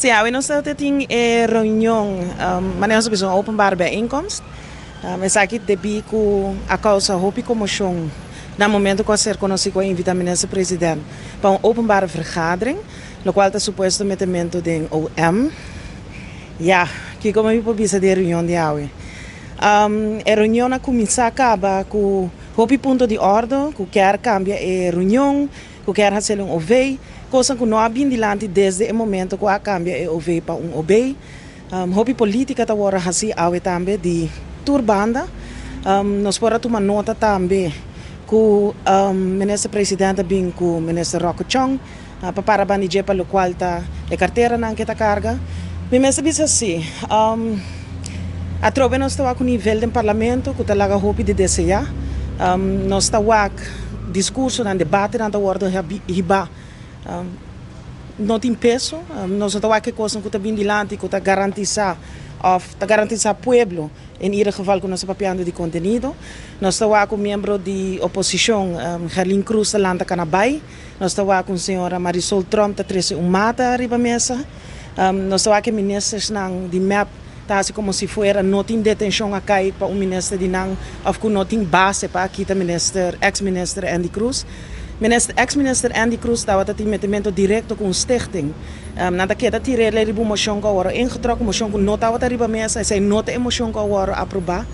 Ja, we nog steeds in een reunião, maar nós temos uma openbare bijeenkomst. Mas aqui debi com a causa hopi commotion. Na momento que ser conhecido como invita minister president para uma openbare vergadering, no qual está suposto metimento de OM. Ja, que como eu posso de reunião de hoje. A reunião na começar acaba com hopi ponto de ordem, que quer cambiar a reunião, que quer fazer OV, coisa que não há bem dilante desde o momento que cambia a OV para OB. Hopi política está agora assim hoje também de turbanda. Nós podemos tomar nota também que o ministro-presidente bem com o ministro Roque Chong para bandijar para o qual está a carteira na que carga. Mas é assim, a tropa nós está com o nível do parlamento que está lá hopi de desejar. Nós está com discurso, no debate, na ordem riba. Não tem peso, nós estamos aqui com que está bem dilante, que está garantizar o povo, em ieder geval com nosso papel de conteúdo. Nós estamos com membro de oposição, Gerlin Cruz, da Landa Canabay. Nós estamos com a senhora Marisol Trump, que traz mata arriba mesa. Nós estamos com ministros de MEP, tá assim como se fosse não tem detenção a cair para ministro de não, ou que não tem base para aqui o ex-ministro Andy Cruz. Ex-minister Andy Cruz estava a ter metimento direto com o stichting. Nada que tirar ele a moção que agora ingetrokken moção que não estava a riba mesa, essa nota a moção que agora aprovar.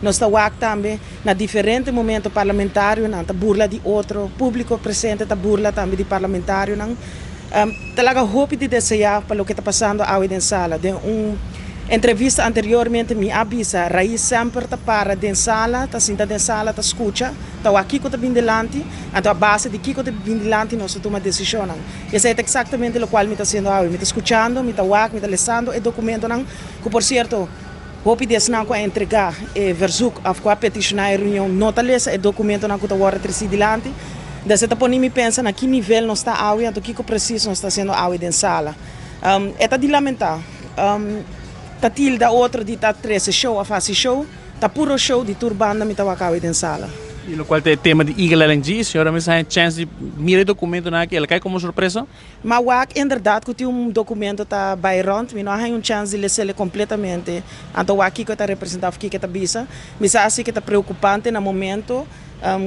Nós estamos também na diferente momento parlamentário, na burla de outro público presente, na burla também de parlamentário, talaga hope de desejar para o que está passando hoje na sala. De entrevista anteriormente me avisa, Raiz sempre está para dentro da sala, está sentado dentro da sala, está escuta, está aqui que está bem delante, então a base de que está bem delante nós tomamos decisão. Isso é exatamente o qual me está sendo hoje, me está escutando, me está ouvindo, me está lendo e documento que por certo, hope de não que entregar e verzoek of que peticionar a reunião, não está lendo e documento que está agora delante. Então você pode me pensar na que nível nós está hoje, então que preciso nós está sendo hoje dentro da sala. É de lamentar. Tá tilda outro de tá 13 show a fazer show, tá puro show de turbanda me tá wakawit em sala. E o qual tem tema de IGLNG, senhora, mas a chance de mirar documento na que ela cai como surpresa? Mas wak inderdaad que tem documento tá by rond, me não há chance de ler completamente. Então wak que tá representado aqui que tá bisa, mas assim que tá preocupante no momento.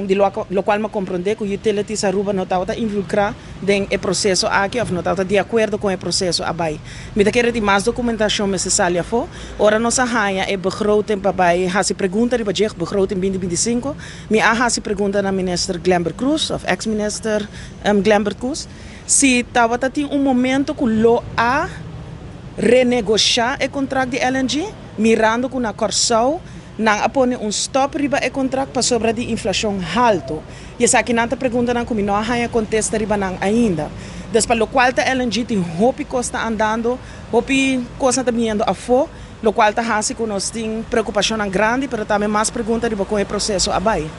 De lo qual me compreende que o utilities Aruba não está involucrado no processo aqui, ou não está de acordo com o processo abai. Me quer de mais documentação necessária for. Ora nossa rainha é begroting para hasi pergunta de budget begroting 2025. Me hasi pergunta na minister Glamber Cruz of ex-minister Glamber Cruz. Se estava tem momento que lo a renegociar o contrato de LNG, mirando com a Corsau nang apone stop riba e contract para sobre de inflação alto. E essa aqui nanta pergunta nang como não há contesta riba nang ainda. Despa lo qual ta LNG tem hopi costa andando, hopi costa também indo a fo, lo qual ta hasi que nós tem preocupação grande, pero também mais pergunta riba com o processo abai.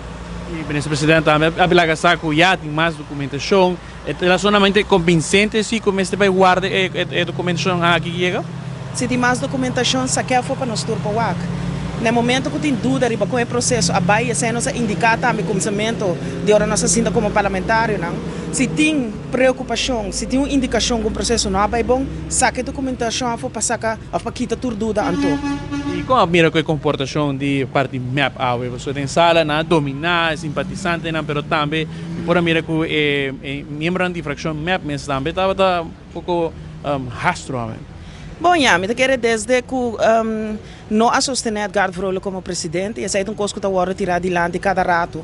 E vice-presidente, a bilaga saco já tem mais documentação, é relacionamento convincente se como este vai guardar a documentação aqui chega? Se tem mais documentação, saque a fo para nós turpa wak. No momento que tem dúvida com o processo, a Bahia se nos indicar também começamento de hora nossa sinta como parlamentário, não? Se tem preocupação, se tem uma indicação que o processo não é bom, saque a documentação para sacar, para quitar tudo dúvida anto. E como mira com a comportação de parte MEP awe, você tem sala na dominar, simpatizante não, pero também por mira que membro da fração MEP mas também estava um pouco rastro. Bom, ja, me quero desde que não a sostener Edgar Vrolijk como presidente, e é um coisa que está agora tirado de lá de cada rato,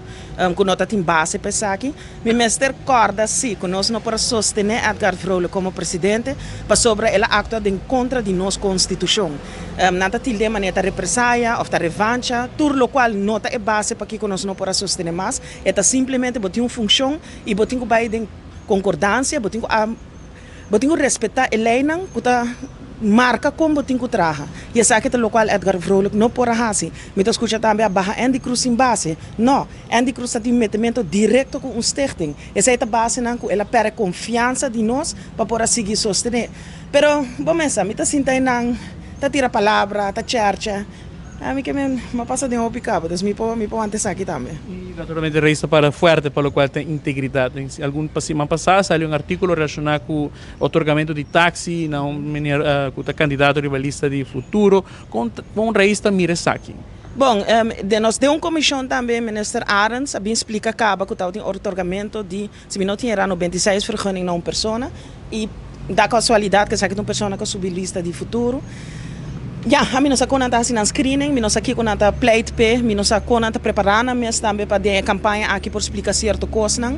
que não tem base para aqui. Me mestre corda sim, que nós não podemos sostener Edgar Vrolijk como presidente, para sobre ela actua de contra de nossa constituição. Nada tilde maneira represália ou revancha, tudo o qual não é base para que nós não podemos sostener mais, é simplesmente botar uma função e botar que vai de concordância, botar que respeitar a lei que está marca como tem que trabalhar. E essa aqui é o qual Edgar Vrolijk não pode fazer. Me escuta também a barra Andy Cruz em base. Não, Andy Cruz tem metimento direto com o stichting. Essa é a base que ela perde confiança de nós para poder seguir sostener. Pero, bom, essa, me está sentindo, está tira palavra, está charcha. A mim que me passa de um picado, então me pode antes aqui também. E naturalmente registra para forte, para o qual tem integridade. Em algum semana passada saiu um artigo relacionado com o otorgamento de táxi na com o candidato rivalista de futuro, com um registra Miresaki. Bom, nós deu uma comissão também, minister Arends, a bem explica acaba que tem otorgamento de, se não tinha 96 vergunning na uma pessoa, e da casualidade que sai uma pessoa que subiu lista de futuro. Ja, a mim não sei quando assim na screening, mim não sei quando está pleite pe, mim não sei quando preparando, mas também para a campanha aqui por explicar certo coisa não.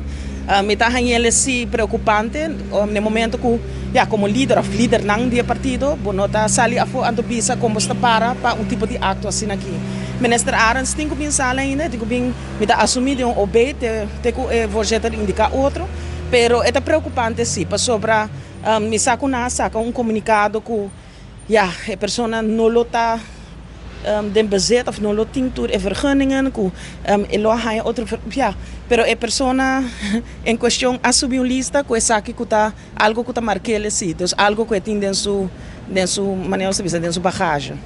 Me está ele se preocupante no momento que, ja, como líder não de partido, não está sali a fora ando bisa como está para um tipo de acto assim aqui. Minister Arends tem que pensar ainda, tem que me está assumir de OB, tem que vou indicar outro, pero é preocupante sim, para sobre me saca um comunicado que ja, a pessoa não está den bezit of não tem tudo vergunningen, que ele há outro, ja, pero a pessoa em questão assumiu uma lista que sabe que está algo que está marcado assim, então algo que tem dentro sua maneira de ser, dentro sua bagagem.